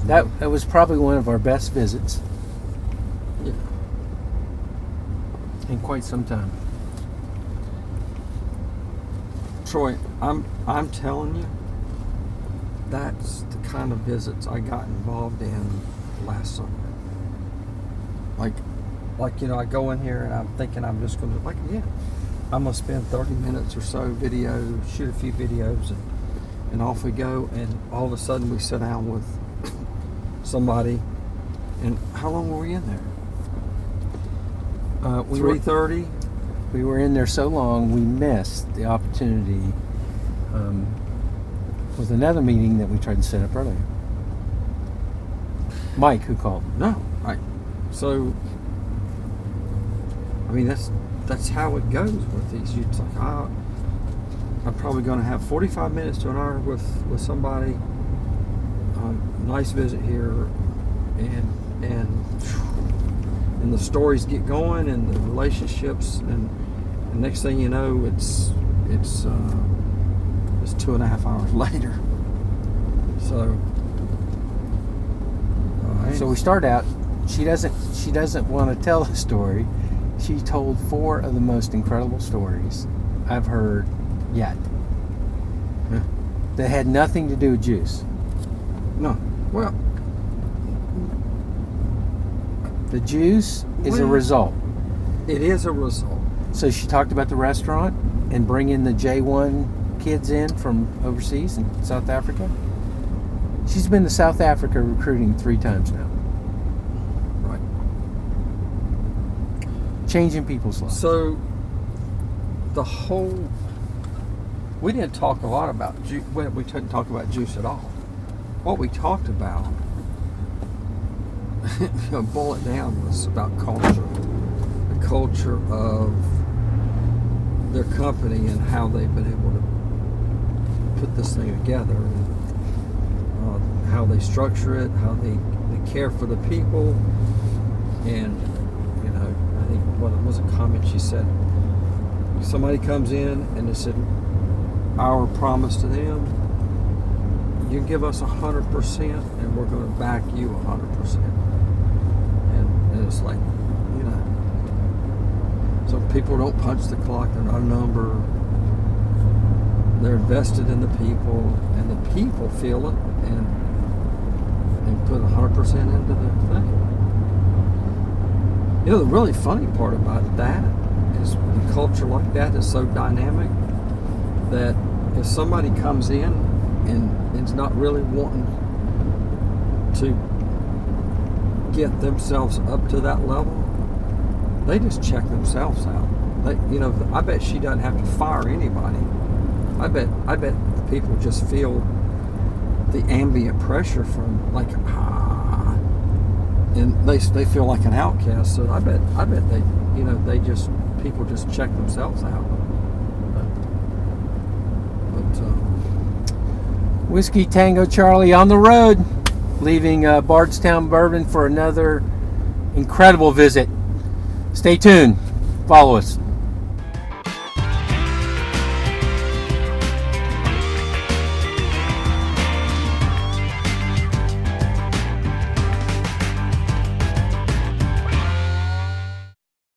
That was probably one of our best visits in quite some time. Troy, I'm telling you, that's the kind of visits I got involved in last summer. Like I go in here and I'm thinking I'm just going to, I'm going to spend 30 minutes or so shoot a few videos, and off we go. And all of a sudden we sit down with somebody. And how long were we in there? 3:30. We were in there so long we missed the opportunity with another meeting that we tried to set up earlier. Mike, who called? No, right. So, I mean, that's how it goes with these. It's like, I'm probably going to have 45 minutes to an hour with somebody. Nice visit here, and the stories get going, and the relationships, and next thing you know, it's 2.5 hours later. So we start out. She doesn't want to tell the story. She told 4 of the most incredible stories I've heard yet. Yeah. That had nothing to do with juice. No. Well, the juice is a result. It is a result. So she talked about the restaurant and bringing the J1 kids in from overseas in South Africa. She's been to South Africa recruiting 3 times now. Right. Changing people's lives. So we didn't talk a lot about juice. We didn't talk about juice at all. What we talked about, boil it down, was about culture. The culture of their company and how they've been able to put this thing together, and how they structure it, how they care for the people. And I think what was a comment she said, somebody comes in and they said, our promise to them, you give us 100% and we're going to back you 100%. And it's like, so people don't punch the clock, they're not a number. They're invested in the people, and the people feel it and put 100% into the thing. The really funny part about that is the culture like that is so dynamic that if somebody comes in and is not really wanting to get themselves up to that level, they just check themselves out. I bet she doesn't have to fire anybody. I bet the people just feel the ambient pressure from and they feel like an outcast. So I bet they people just check themselves out. But Whiskey Tango Charlie on the road, leaving Bardstown Bourbon for another incredible visit. Stay tuned. Follow us.